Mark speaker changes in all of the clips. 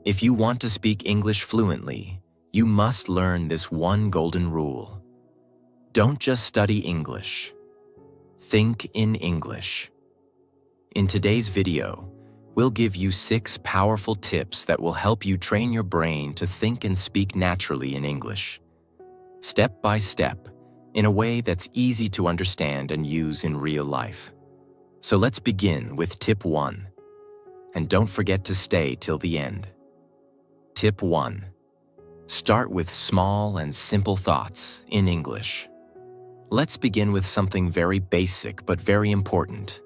Speaker 1: If you want to speak English fluently, you must learn this one golden rule. Don't just study English. Think in English. In today's video, we'll give you 6 powerful tips that will help you train your brain to think and speak naturally in English, step by step, in a way that's easy to understand and use in real life. So let's begin with tip 1. And don't forget to stay till the end. Tip 1. Start with small and simple thoughts in English. Let's begin with something very basic but very important.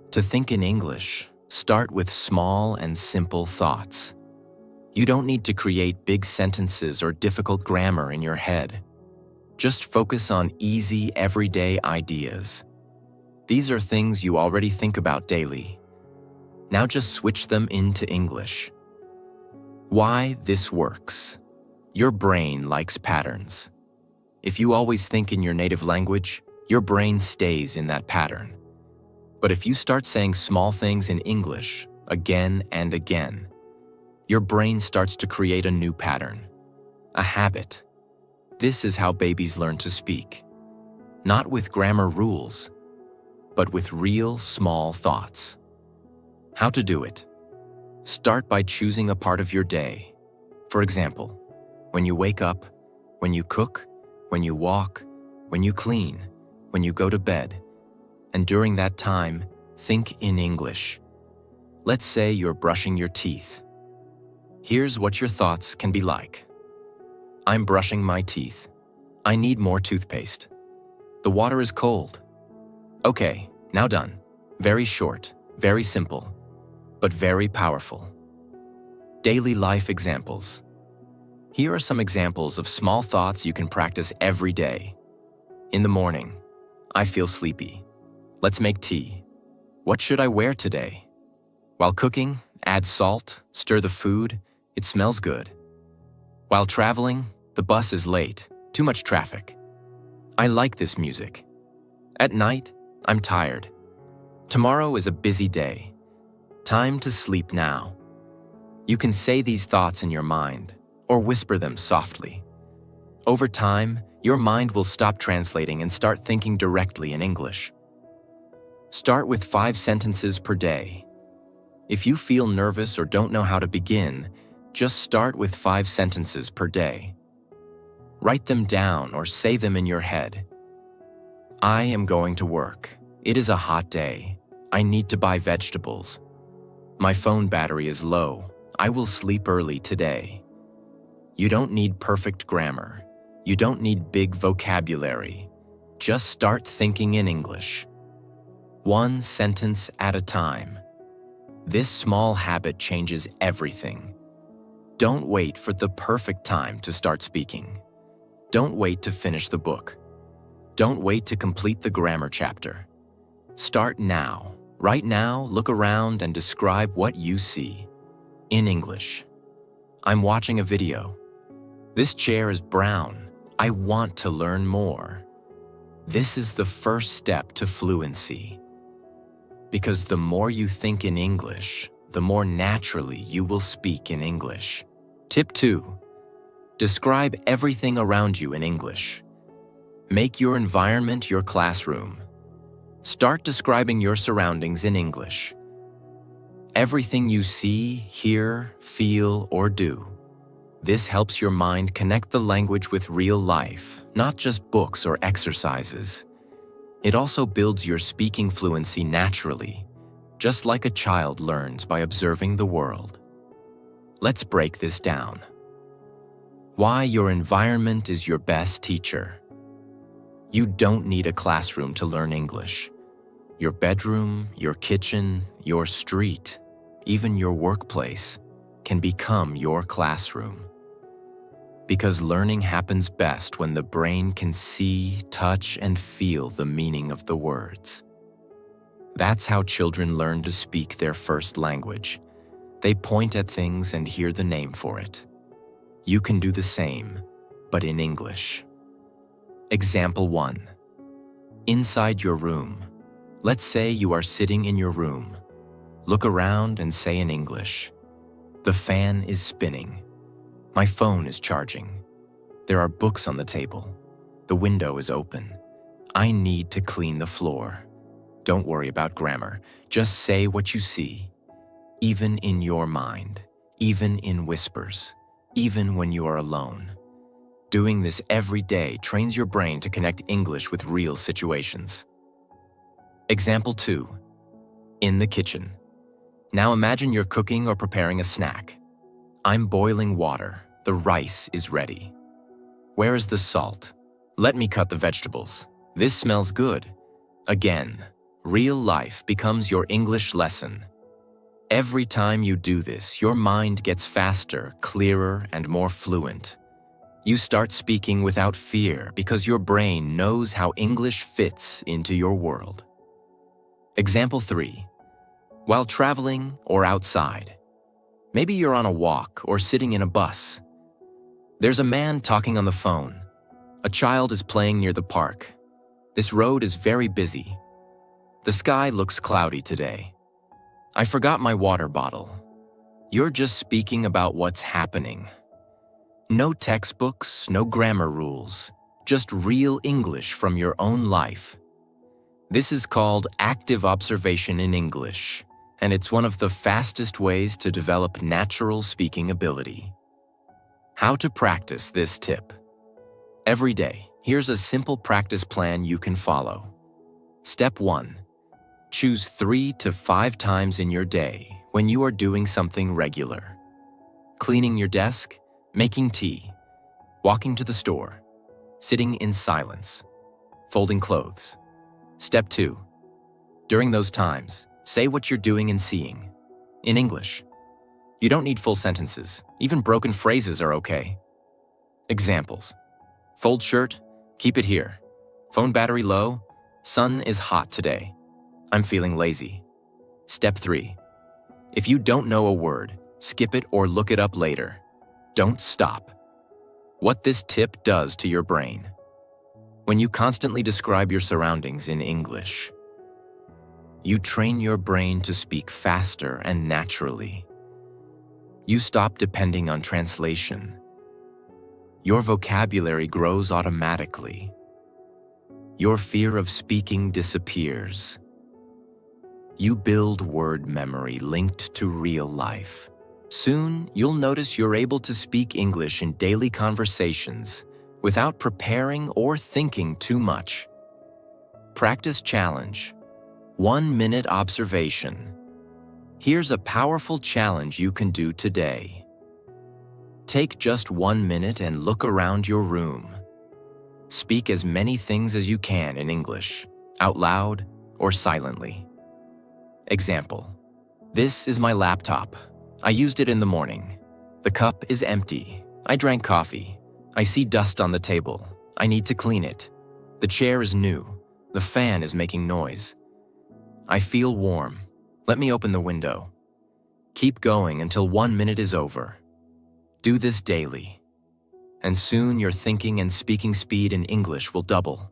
Speaker 1: To think in English, start with small and simple thoughts. You don't need to create big sentences or difficult grammar in your head. Just focus on easy, everyday ideas. These are things you already think about daily. Now just switch them into English. Why this works. Your brain likes patterns. If you always think in your native language, your brain stays in that pattern. But if you start saying small things in English again and again, your brain starts to create a new pattern, a habit. This is how babies learn to speak. Not with grammar rules, but with real small thoughts. How to do it? Start by choosing a part of your day. For example, when you wake up, when you cook, when you walk, when you clean, when you go to bed. And during that time, think in English. Let's say you're brushing your teeth. Here's what your thoughts can be like. I'm brushing my teeth. I need more toothpaste. The water is cold. Okay, now done. Very short, very simple, but very powerful. Daily life examples. Here are some examples of small thoughts you can practice every day. In the morning, I feel sleepy. Let's make tea. What should I wear today? While cooking, add salt, stir the food. It smells good. While traveling, the bus is late. Too much traffic. I like this music. At night, I'm tired. Tomorrow is a busy day. Time to sleep now. You can say these thoughts in your mind, or whisper them softly. Over time, your mind will stop translating and start thinking directly in English. Start with 5 sentences per day. If you feel nervous or don't know how to begin, just start with 5 sentences per day. Write them down or say them in your head. I am going to work. It is a hot day. I need to buy vegetables. My phone battery is low. I will sleep early today. You don't need perfect grammar. You don't need big vocabulary. Just start thinking in English. 1 sentence at a time. This small habit changes everything. Don't wait for the perfect time to start speaking. Don't wait to finish the book. Don't wait to complete the grammar chapter. Start now. Right now, look around and describe what you see. In English. I'm watching a video. This chair is brown. I want to learn more. This is the first step to fluency. Because the more you think in English, the more naturally you will speak in English. Tip 2. Describe everything around you in English. Make your environment your classroom. Start describing your surroundings in English. Everything you see, hear, feel, or do. This helps your mind connect the language with real life, not just books or exercises. It also builds your speaking fluency naturally, just like a child learns by observing the world. Let's break this down. Why your environment is your best teacher. You don't need a classroom to learn English. Your bedroom, your kitchen, your street, even your workplace can become your classroom. Because learning happens best when the brain can see, touch, and feel the meaning of the words. That's how children learn to speak their first language. They point at things and hear the name for it. You can do the same, but in English. Example 1. Inside your room. Let's say you are sitting in your room. Look around and say in English, The fan is spinning. My phone is charging. There are books on the table. The window is open. I need to clean the floor. Don't worry about grammar. Just say what you see, even in your mind, even in whispers, even when you are alone. Doing this every day trains your brain to connect English with real situations. Example 2. In the kitchen. Now imagine you're cooking or preparing a snack. I'm boiling water. The rice is ready. Where is the salt? Let me cut the vegetables. This smells good. Again, real life becomes your English lesson. Every time you do this, your mind gets faster, clearer, and more fluent. You start speaking without fear because your brain knows how English fits into your world. Example 3. While traveling or outside. Maybe you're on a walk or sitting in a bus. There's a man talking on the phone. A child is playing near the park. This road is very busy. The sky looks cloudy today. I forgot my water bottle. You're just speaking about what's happening. No textbooks, no grammar rules, just real English from your own life. This is called active observation in English, and it's one of the fastest ways to develop natural speaking ability. How to practice this tip. Every day, here's a simple practice plan you can follow. Step 1. Choose 3 to 5 times in your day when you are doing something regular. Cleaning your desk, making tea, walking to the store, sitting in silence, folding clothes. Step 2. During those times, say what you're doing and seeing, in English. You don't need full sentences. Even broken phrases are okay. Examples. Fold shirt, keep it here. Phone battery low, sun is hot today. I'm feeling lazy. Step 3. If you don't know a word, skip it or look it up later. Don't stop. What this tip does to your brain. When you constantly describe your surroundings in English, you train your brain to speak faster and naturally. You stop depending on translation. Your vocabulary grows automatically. Your fear of speaking disappears. You build word memory linked to real life. Soon, you'll notice you're able to speak English in daily conversations without preparing or thinking too much. Practice challenge. 1-minute observation. Here's a powerful challenge you can do today. Take just 1 minute and look around your room. Speak as many things as you can in English, out loud or silently. Example. This is my laptop. I used it in the morning. The cup is empty. I drank coffee. I see dust on the table. I need to clean it. The chair is new. The fan is making noise. I feel warm. Let me open the window. Keep going until 1 minute is over. Do this daily. And soon your thinking and speaking speed in English will double.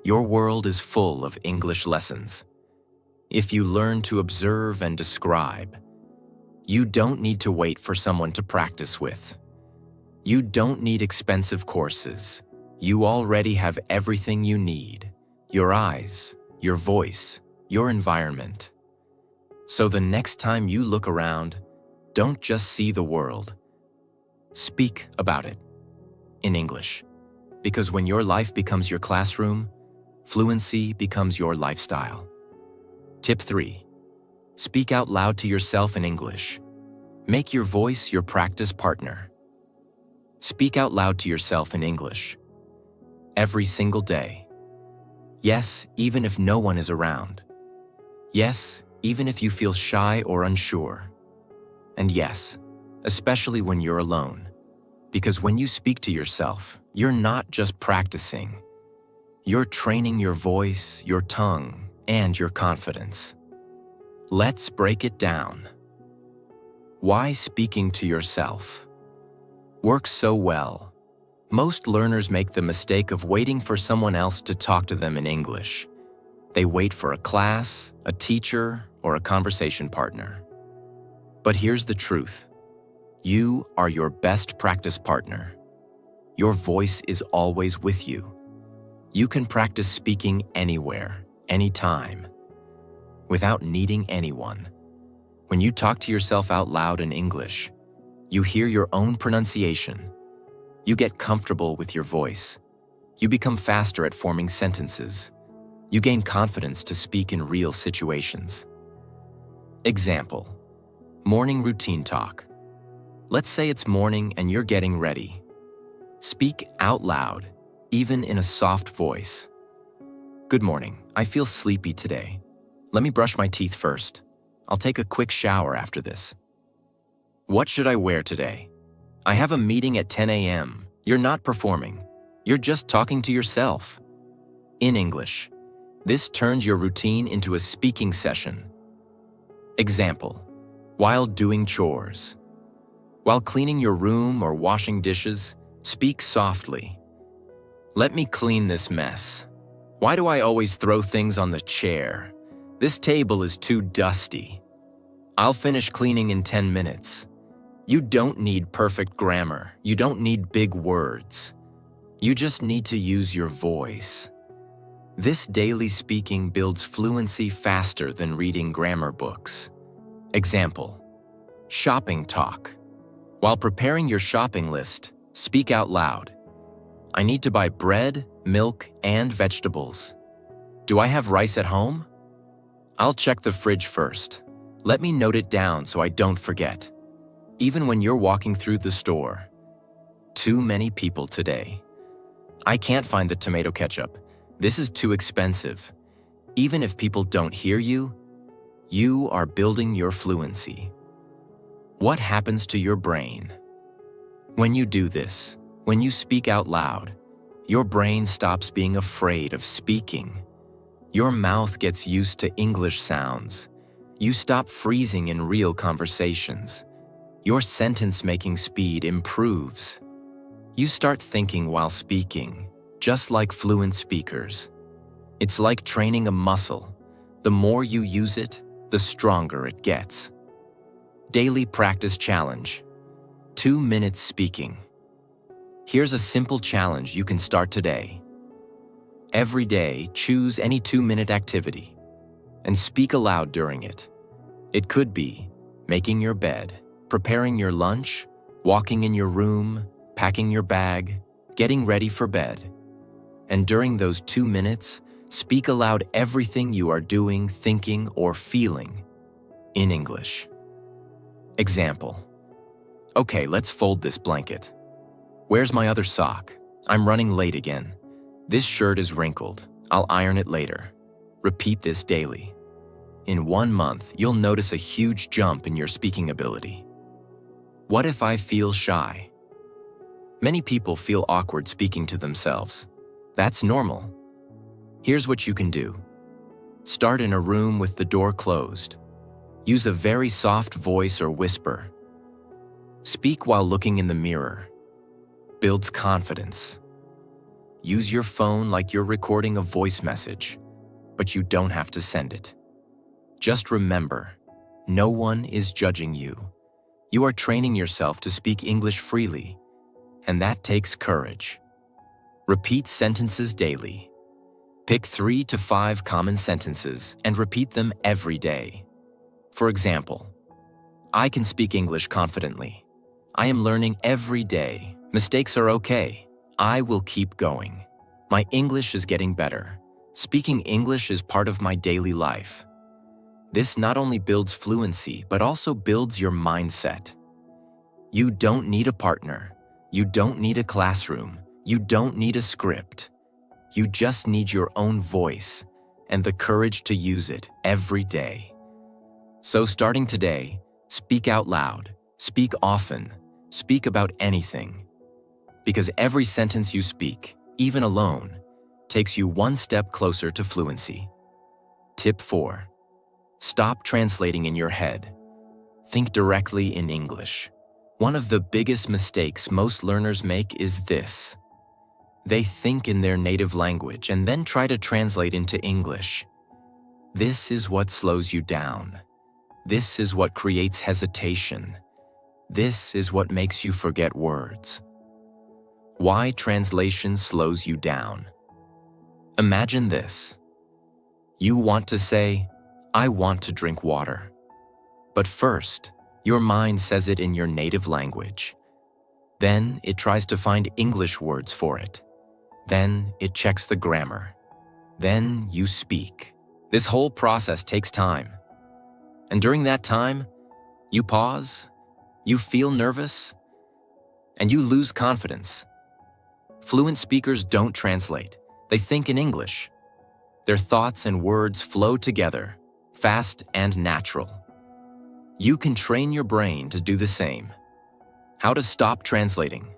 Speaker 1: Your world is full of English lessons. If you learn to observe and describe, you don't need to wait for someone to practice with. You don't need expensive courses. You already have everything you need. Your eyes, your voice, your environment. So the next time you look around, don't just see the world. Speak about it in English. Because when your life becomes your classroom, fluency becomes your lifestyle. Tip 3. Speak out loud to yourself in English. Make your voice your practice partner. Speak out loud to yourself in English. Every single day. Yes, even if no one is around. Yes, even if you feel shy or unsure. And yes, especially when you're alone. Because when you speak to yourself, you're not just practicing. You're training your voice, your tongue, and your confidence. Let's break it down. Why speaking to yourself works so well? Most learners make the mistake of waiting for someone else to talk to them in English. They wait for a class, a teacher, or a conversation partner. But here's the truth. You are your best practice partner. Your voice is always with you. You can practice speaking anywhere, anytime, without needing anyone. When you talk to yourself out loud in English, you hear your own pronunciation. You get comfortable with your voice. You become faster at forming sentences. You gain confidence to speak in real situations. Example: morning routine talk. Let's say it's morning and you're getting ready. Speak out loud, even in a soft voice. Good morning, I feel sleepy today. Let me brush my teeth first. I'll take a quick shower after this. What should I wear today? I have a meeting at 10 a.m. You're not performing. You're just talking to yourself. In English, this turns your routine into a speaking session. Example: while doing chores. While cleaning your room or washing dishes, speak softly. Let me clean this mess. Why do I always throw things on the chair? This table is too dusty. I'll finish cleaning in 10 minutes. You don't need perfect grammar. You don't need big words. You just need to use your voice. This daily speaking builds fluency faster than reading grammar books. Example: shopping talk. While preparing your shopping list, speak out loud. I need to buy bread, milk, and vegetables. Do I have rice at home? I'll check the fridge first. Let me note it down so I don't forget. Even when you're walking through the store. Too many people today. I can't find the tomato ketchup. This is too expensive. Even if people don't hear you, you are building your fluency. What happens to your brain? When you do this, when you speak out loud, your brain stops being afraid of speaking. Your mouth gets used to English sounds. You stop freezing in real conversations. Your sentence-making speed improves. You start thinking while speaking, just like fluent speakers. It's like training a muscle. The more you use it, the stronger it gets. Daily practice challenge: 2 minutes speaking. Here's a simple challenge you can start today. Every day, choose any 2-minute activity and speak aloud during it. It could be making your bed, preparing your lunch, walking in your room, packing your bag, getting ready for bed. And during those 2 minutes, speak aloud everything you are doing, thinking, or feeling in English. Example: okay, let's fold this blanket. Where's my other sock? I'm running late again. This shirt is wrinkled. I'll iron it later. Repeat this daily. In 1 month, you'll notice a huge jump in your speaking ability. What if I feel shy? Many people feel awkward speaking to themselves. That's normal. Here's what you can do. Start in a room with the door closed. Use a very soft voice or whisper. Speak while looking in the mirror. Builds confidence. Use your phone like you're recording a voice message, but you don't have to send it. Just remember, no one is judging you. You are training yourself to speak English freely, and that takes courage. Repeat sentences daily. Pick 3 to 5 common sentences and repeat them every day. For example, I can speak English confidently. I am learning every day. Mistakes are okay. I will keep going. My English is getting better. Speaking English is part of my daily life. This not only builds fluency, but also builds your mindset. You don't need a partner. You don't need a classroom. You don't need a script. You just need your own voice and the courage to use it every day. So starting today, speak out loud, speak often, speak about anything. Because every sentence you speak, even alone, takes you 1 step closer to fluency. Tip 4. Stop translating in your head. Think directly in English. One of the biggest mistakes most learners make is this. They think in their native language and then try to translate into English. This is what slows you down. This is what creates hesitation. This is what makes you forget words. Why translation slows you down. Imagine this. You want to say, "I want to drink water." But first, your mind says it in your native language. Then it tries to find English words for it. Then it checks the grammar. Then you speak. This whole process takes time. And during that time, you pause, you feel nervous, and you lose confidence. Fluent speakers don't translate. They think in English. Their thoughts and words flow together, fast and natural. You can train your brain to do the same. How to stop translating.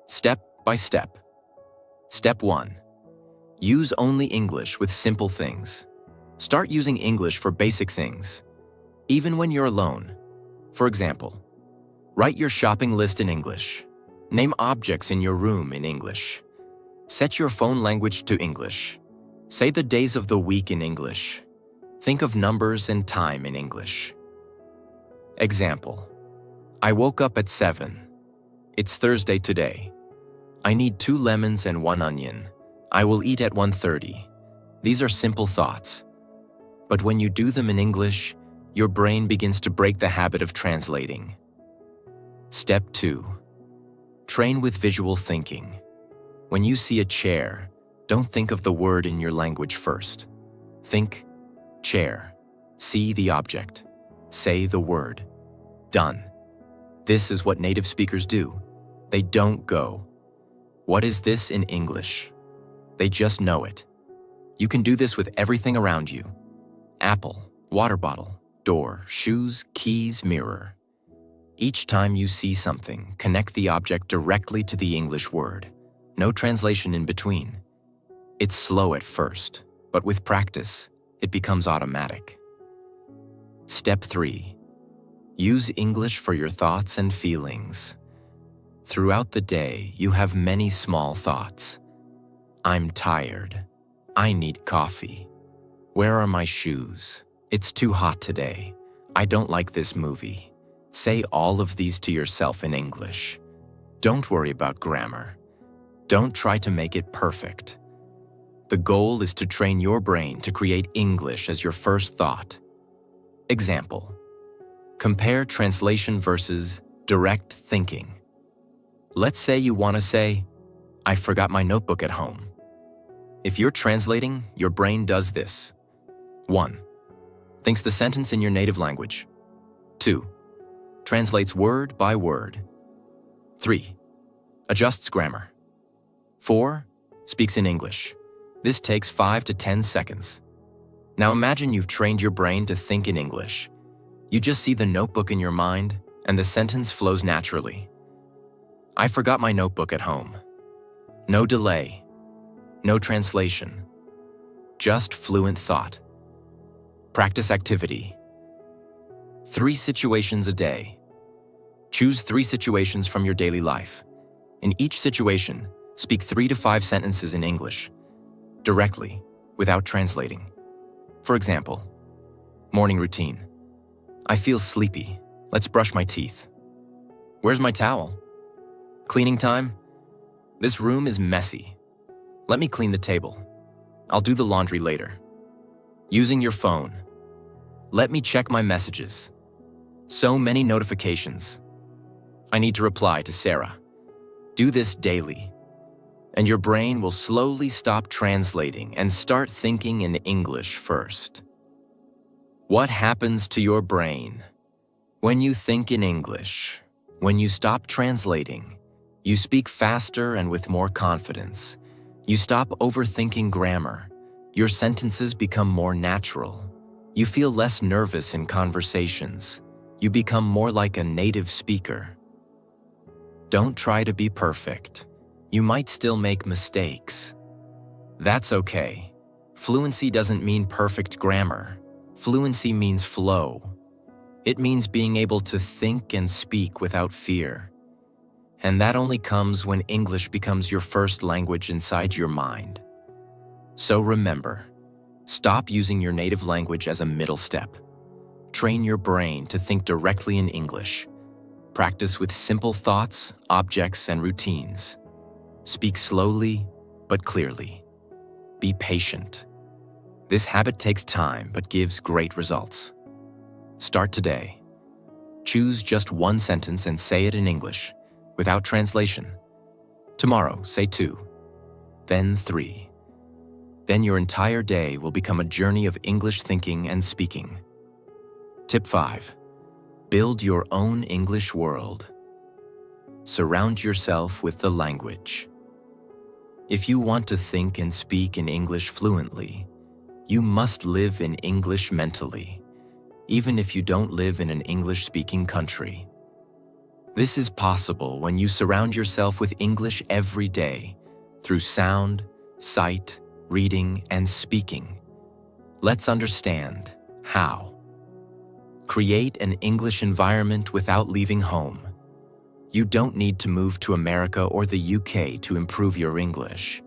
Speaker 1: Step by step. Step 1. Use only English with simple things. Start using English for basic things, even when you're alone. For example, write your shopping list in English. Name objects in your room in English. Set your phone language to English. Say the days of the week in English. Think of numbers and time in English. Example: I woke up at 7. It's Thursday today. I need 2 lemons and 1 onion. I will eat at 1:30. These are simple thoughts. But when you do them in English, your brain begins to break the habit of translating. Step 2. Train with visual thinking. When you see a chair, don't think of the word in your language first. Think, chair. See the object. Say the word. Done. This is what native speakers do. They don't go, "What is this in English?" They just know it. You can do this with everything around you. Apple, water bottle, door, shoes, keys, mirror. Each time you see something, connect the object directly to the English word. No translation in between. It's slow at first, but with practice, it becomes automatic. Step 3. Use English for your thoughts and feelings. Throughout the day, you have many small thoughts. I'm tired. I need coffee. Where are my shoes? It's too hot today. I don't like this movie. Say all of these to yourself in English. Don't worry about grammar. Don't try to make it perfect. The goal is to train your brain to create English as your first thought. Example: compare translation versus direct thinking. Let's say you want to say, "I forgot my notebook at home." If you're translating, your brain does this. 1. Thinks the sentence in your native language. 2. Translates word by word. 3. Adjusts grammar. 4. Speaks in English. This takes 5 to 10 seconds. Now imagine you've trained your brain to think in English. You just see the notebook in your mind, and the sentence flows naturally. I forgot my notebook at home. No delay. No translation. Just fluent thought. Practice activity. 3 situations a day. Choose 3 situations from your daily life. In each situation, speak 3 to 5 sentences in English, directly, without translating. For example, morning routine. I feel sleepy. Let's brush my teeth. Where's my towel? Cleaning time? This room is messy. Let me clean the table. I'll do the laundry later. Using your phone. Let me check my messages. So many notifications. I need to reply to Sarah. Do this daily, and your brain will slowly stop translating and start thinking in English first. What happens to your brain when you think in English? When you stop translating, you speak faster and with more confidence. You stop overthinking grammar. Your sentences become more natural. You feel less nervous in conversations. You become more like a native speaker. Don't try to be perfect. You might still make mistakes. That's okay. Fluency doesn't mean perfect grammar. Fluency means flow. It means being able to think and speak without fear. And that only comes when English becomes your first language inside your mind. So remember, stop using your native language as a middle step. Train your brain to think directly in English. Practice with simple thoughts, objects, and routines. Speak slowly but clearly. Be patient. This habit takes time but gives great results. Start today. Choose just one sentence and say it in English, without translation. Tomorrow, say 2, then 3. Then your entire day will become a journey of English thinking and speaking. Tip 5. Build your own English world. Surround yourself with the language. If you want to think and speak in English fluently, you must live in English mentally, even if you don't live in an English-speaking country. This is possible when you surround yourself with English every day through sound, sight, reading, and speaking. Let's understand how. Create an English environment without leaving home. You don't need to move to America or the UK to improve your English.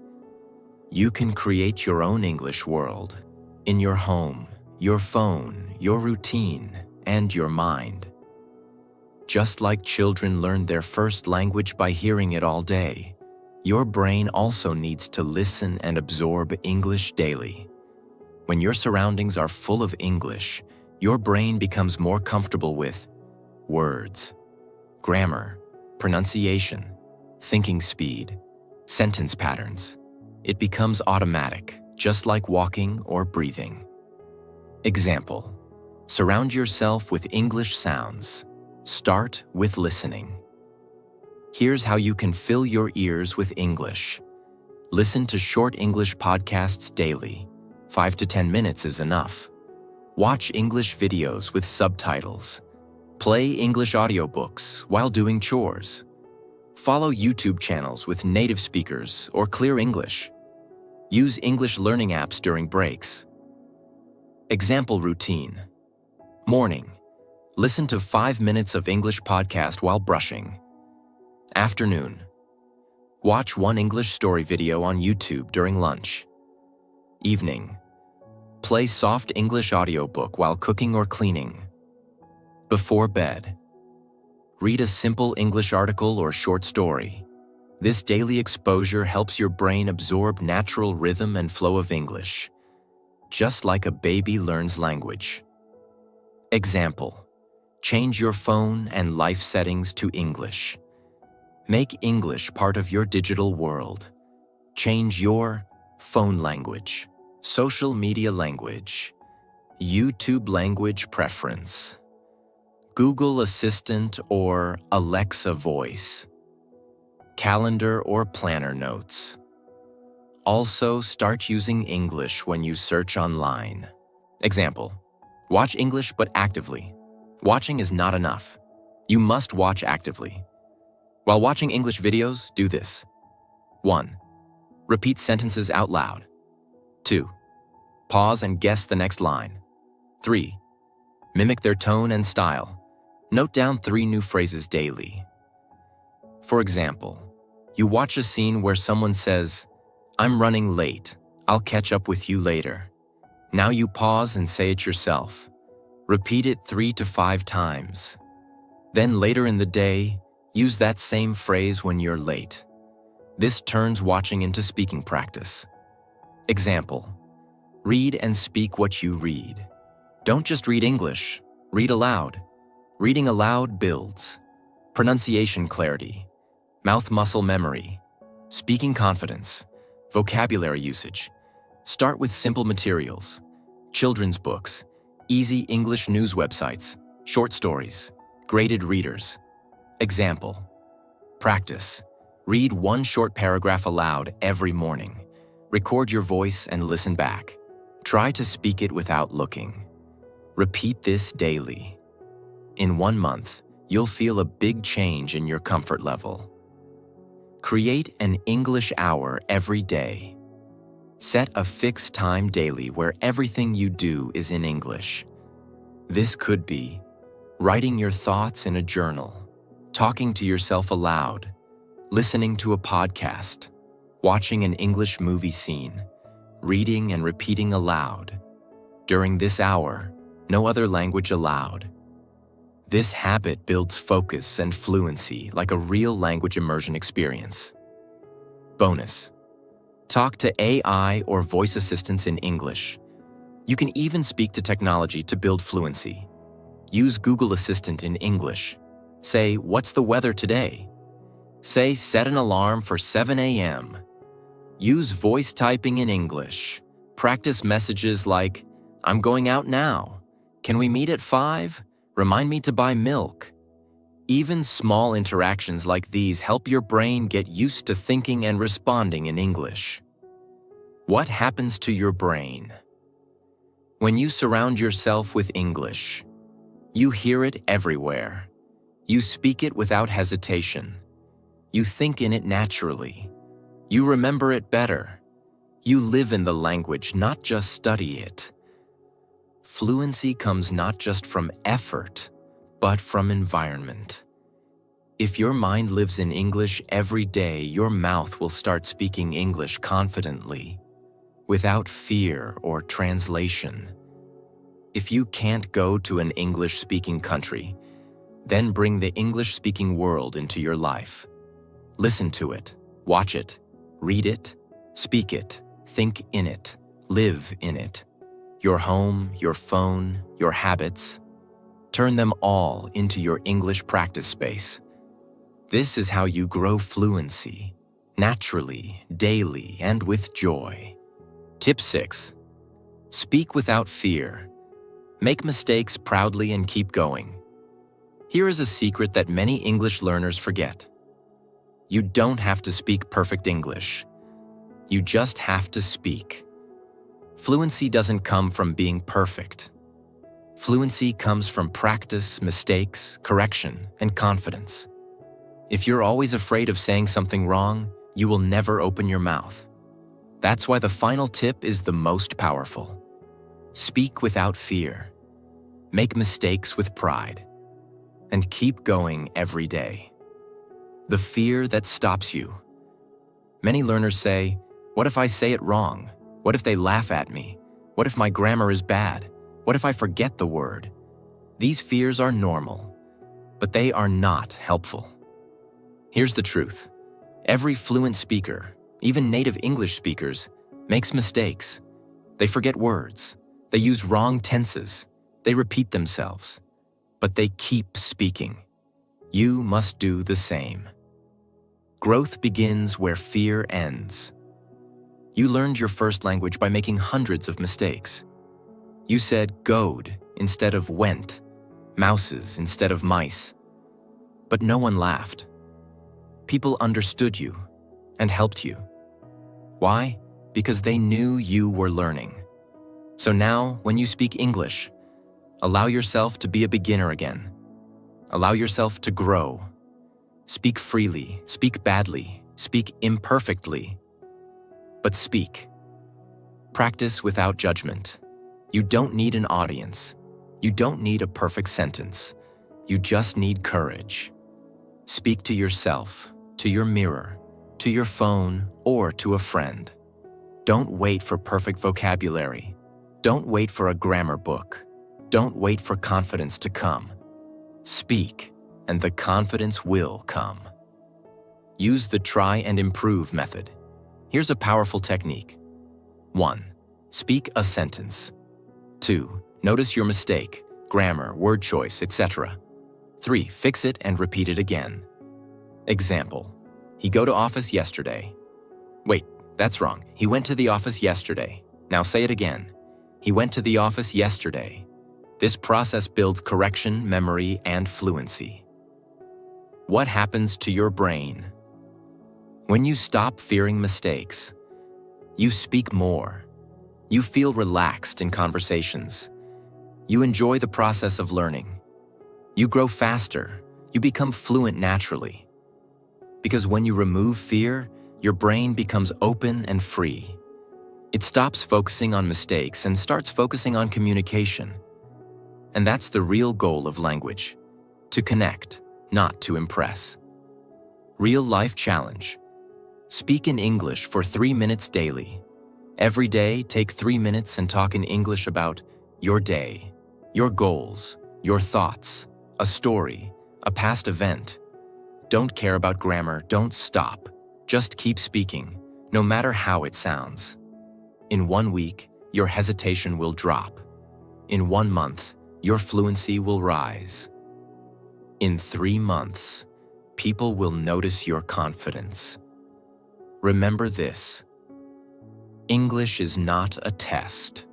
Speaker 1: You can create your own English world in your home, your phone, your routine, and your mind. Just like children learn their first language by hearing it all day, your brain also needs to listen and absorb English daily. When your surroundings are full of English, your brain becomes more comfortable with words, grammar, pronunciation, thinking speed, sentence patterns. It becomes automatic, just like walking or breathing. Example: surround yourself with English sounds. Start with listening. Here's how you can fill your ears with English. Listen to short English podcasts daily. 5 to 10 minutes is enough. Watch English videos with subtitles. Play English audiobooks while doing chores. Follow YouTube channels with native speakers or clear English. Use English learning apps during breaks. Example routine. Morning. Listen to 5 minutes of English podcast while brushing. Afternoon. Watch one English story video on YouTube during lunch. Evening. Play soft English audiobook while cooking or cleaning. Before bed. Read a simple English article or short story. This daily exposure helps your brain absorb natural rhythm and flow of English, just like a baby learns language. Example: change your phone and life settings to English. Make English part of your digital world. Change your phone language, social media language, YouTube language preference, Google Assistant or Alexa voice, calendar or planner notes. Also, start using English when you search online. Example: watch English but actively. Watching is not enough. You must watch actively. While watching English videos, do this. 1. Repeat sentences out loud. 2. Pause and guess the next line. 3. Mimic their tone and style. Note down 3 new phrases daily. For example, you watch a scene where someone says, "I'm running late. I'll catch up with you later." Now you pause and say it yourself. Repeat it 3 to 5 times. Then later in the day, use that same phrase when you're late. This turns watching into speaking practice. Example: read and speak what you read. Don't just read English, read aloud. Reading aloud builds pronunciation clarity, mouth muscle memory, speaking confidence, vocabulary usage. Start with simple materials: children's books, easy English news websites, short stories, graded readers. Example: practice. Read 1 short paragraph aloud every morning. Record your voice and listen back. Try to speak it without looking. Repeat this daily. In 1 month, you'll feel a big change in your comfort level. Create an English hour every day. Set a fixed time daily where everything you do is in English. This could be writing your thoughts in a journal, talking to yourself aloud, listening to a podcast, watching an English movie scene, reading and repeating aloud. During this hour, no other language allowed. This habit builds focus and fluency like a real language immersion experience. Bonus: talk to AI or voice assistants in English. You can even speak to technology to build fluency. Use Google Assistant in English. Say, "What's the weather today?" Say, "Set an alarm for 7 a.m." Use voice typing in English. Practice messages like, "I'm going out now. Can we meet at 5? Remind me to buy milk." Even small interactions like these help your brain get used to thinking and responding in English. What happens to your brain? When you surround yourself with English, you hear it everywhere. You speak it without hesitation. You think in it naturally. You remember it better. You live in the language, not just study it. Fluency comes not just from effort, but from environment. If your mind lives in English every day, your mouth will start speaking English confidently, without fear or translation. If you can't go to an English-speaking country, then bring the English-speaking world into your life. Listen to it, watch it, read it, speak it, think in it, live in it. Your home, your phone, your habits. Turn them all into your English practice space. This is how you grow fluency, naturally, daily, and with joy. Tip 6. Speak without fear. Make mistakes proudly and keep going. Here is a secret that many English learners forget. You don't have to speak perfect English. You just have to speak. Fluency doesn't come from being perfect. Fluency comes from practice, mistakes, correction, and confidence. If you're always afraid of saying something wrong, you will never open your mouth. That's why the final tip is the most powerful. Speak without fear. Make mistakes with pride. And keep going every day. The fear that stops you. Many learners say, "What if I say it wrong? What if they laugh at me? What if my grammar is bad? What if I forget the word?" These fears are normal, but they are not helpful. Here's the truth. Every fluent speaker, even native English speakers, makes mistakes. They forget words. They use wrong tenses. They repeat themselves. But they keep speaking. You must do the same. Growth begins where fear ends. You learned your first language by making hundreds of mistakes. You said "goed" instead of "went," mouses instead of mice. But no one laughed. People understood you and helped you. Why? Because they knew you were learning. So now, when you speak English, allow yourself to be a beginner again. Allow yourself to grow. Speak freely, speak badly, speak imperfectly, but speak. Practice without judgment. You don't need an audience. You don't need a perfect sentence. You just need courage. Speak to yourself, to your mirror, to your phone, or to a friend. Don't wait for perfect vocabulary. Don't wait for a grammar book. Don't wait for confidence to come. Speak, and the confidence will come. Use the try and improve method. Here's a powerful technique. 1. Speak a sentence. 2. Notice your mistake, grammar, word choice, etc. 3. Fix it and repeat it again. Example. He go to office yesterday. Wait, that's wrong. He went to the office yesterday. Now say it again. He went to the office yesterday. This process builds correction, memory, and fluency. What happens to your brain? When you stop fearing mistakes, you speak more. You feel relaxed in conversations. You enjoy the process of learning. You grow faster. You become fluent naturally. Because when you remove fear, your brain becomes open and free. It stops focusing on mistakes and starts focusing on communication. And that's the real goal of language, to connect, not to impress. Real life challenge. Speak in English for 3 minutes daily. Every day, take 3 minutes and talk in English about your day, your goals, your thoughts, a story, a past event. Don't care about grammar, don't stop. Just keep speaking, no matter how it sounds. In 1 week, your hesitation will drop. In 1 month, your fluency will rise. In 3 months, people will notice your confidence. Remember this: English is not a test.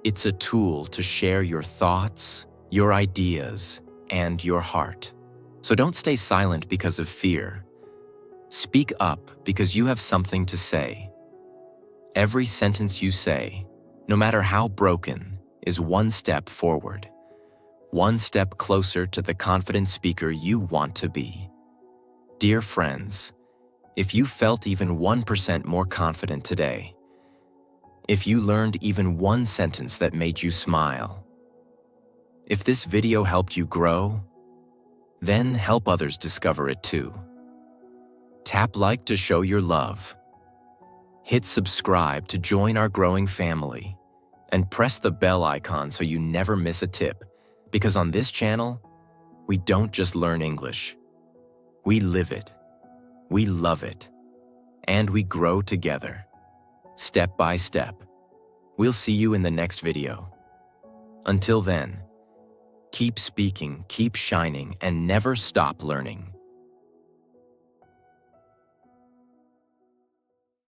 Speaker 1: It's a tool to share your thoughts, your ideas, and your heart. So don't stay silent because of fear. Speak up because you have something to say. Every sentence you say, no matter how broken, is one step forward. One step closer to the confident speaker you want to be. Dear friends, if you felt even 1% more confident today, if you learned even one sentence that made you smile, if this video helped you grow, then help others discover it too. Tap like to show your love. Hit subscribe to join our growing family, and press the bell icon so you never miss a tip, because on this channel, we don't just learn English. We live it, we love it, and we grow together, step by step. We'll see you in the next video. Until then, keep speaking, keep shining, and never stop learning.